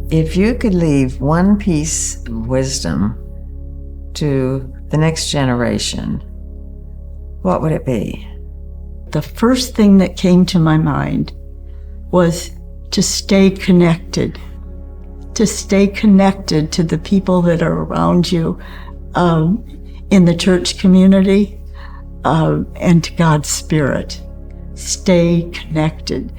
If you could leave one piece of wisdom to the next generation, what would it be? The first thing that came to my mind was to stay connected to the people that are around you in the church community and to God's Spirit. Stay connected.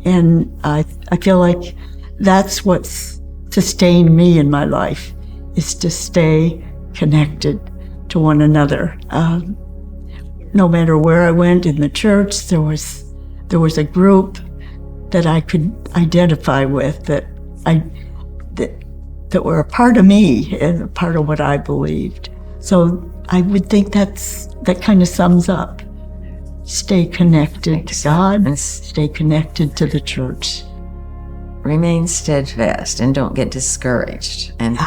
And I feel like that's what's sustained me in my life, is to stay connected to one another. No matter where I went in the church, there was a group that I could identify with, that were a part of me and a part of what I believed. So I would think that kind of sums up. Stay connected to God and stay connected to the church. Remain steadfast and don't get discouraged, and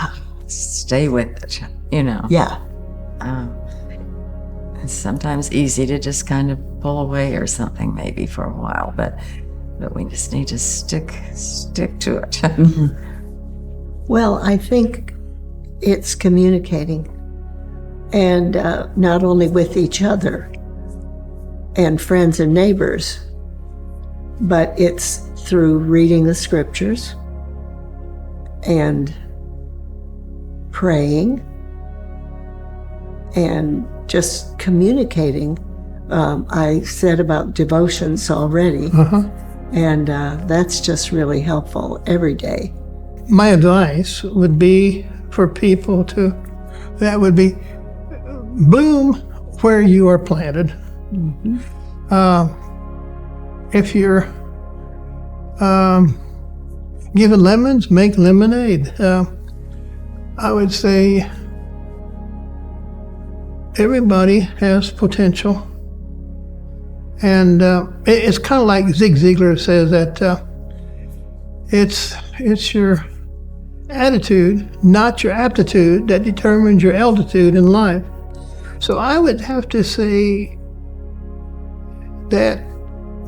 stay with it, Yeah. It's sometimes easy to just kind of pull away or something maybe for a while, but we just need to stick to it. Mm-hmm. Well, I think it's communicating, and not only with each other and friends and neighbors, but it's through reading the scriptures and praying and just communicating. I said about devotions already, and that's just really helpful every day. My advice would be for people that would be bloom where you are planted. Mm-hmm. If you're given lemons, make lemonade. I would say everybody has potential. And it's kind of like Zig Ziglar says that it's your attitude, not your aptitude, that determines your altitude in life. So I would have to say that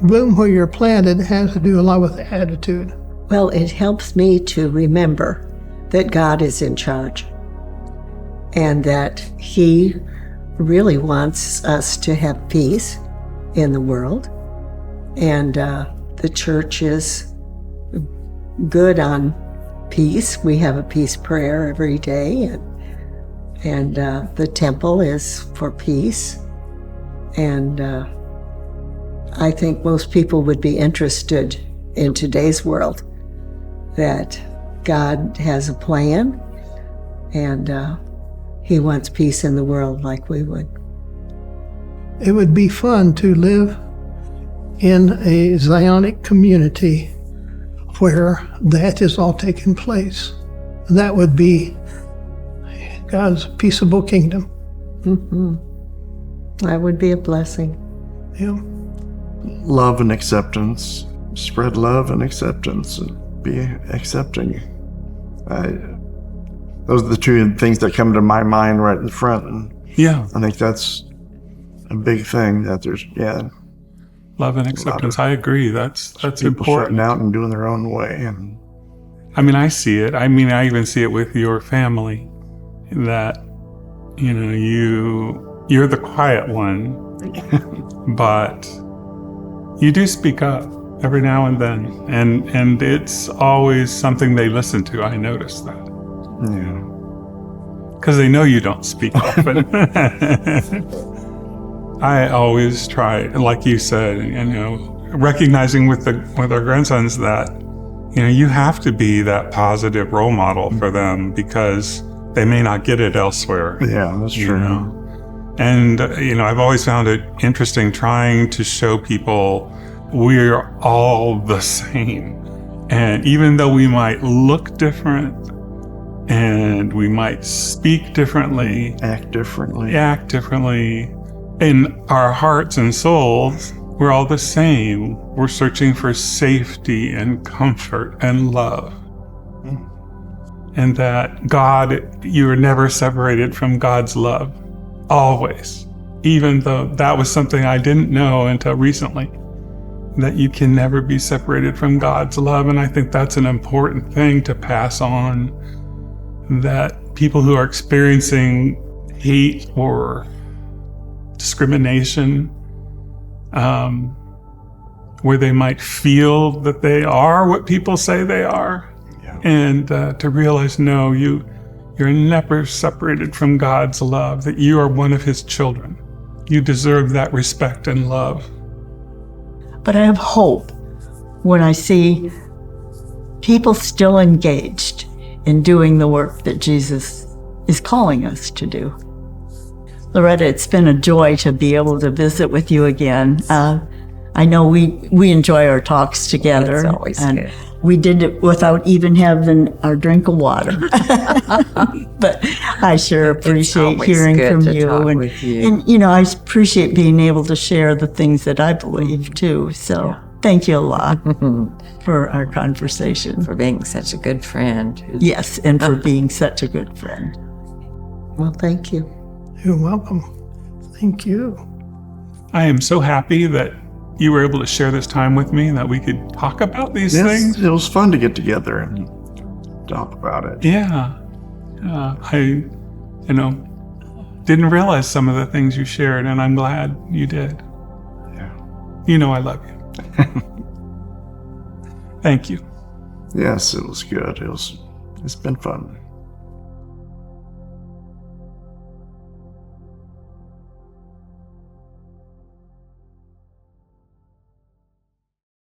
bloom where you're planted has to do a lot with attitude. Well, it helps me to remember that God is in charge and that He really wants us to have peace in the world. And the church is good on peace. We have a peace prayer every day, and the temple is for peace. And I think most people would be interested in today's world that God has a plan, and He wants peace in the world like we would. It would be fun to live in a Zionic community where that is all taking place. That would be God's peaceable kingdom. Mm-hmm. That would be a blessing. Yeah. Love and acceptance. Spread love and acceptance, and be accepting. Those are the two things that come to my mind right in front. And yeah, I think that's a big thing, that there's, love and acceptance. I agree. That's people important. shutting out and doing their own way. And I mean, I see it. I mean, I even see it with your family, that, you're the quiet one, but you do speak up every now and then. And it's always something they listen to. I notice that. yeah. Because they know you don't speak often. I always try, like you said, recognizing with our grandsons that, you have to be that positive role model for them, because they may not get it elsewhere. Yeah, that's true. And, I've always found it interesting trying to show people we're all the same. And even though we might look different, and we might speak differently, Act differently. in our hearts and souls, we're all the same. We're searching for safety and comfort and love. And that God, you are never separated from God's love, always. Even though that was something I didn't know until recently, that you can never be separated from God's love. And I think that's an important thing to pass on, that people who are experiencing hate or discrimination, where they might feel that they are what people say they are, and to realize, no, you're never separated from God's love, that you are one of his children. You deserve that respect and love. But I have hope when I see people still engaged in doing the work that Jesus is calling us to do. Loretta, it's been a joy to be able to visit with you again. I know we enjoy our talks together. It's always and good. We did it without even having our drink of water. But I sure appreciate always hearing good from to you. talk And, with you. and, I appreciate being able to share the things that I believe too. So thank you a lot for our conversation. For being such a good friend. Yes, and for being such a good friend. Well, thank you. You're welcome. Thank you. I am so happy that you were able to share this time with me and that we could talk about these Yes, things. it was fun to get together and talk about it. Yeah. I, didn't realize some of the things you shared, and I'm glad you did. Yeah. I love you. Thank you. Yes, it was good. It's been fun.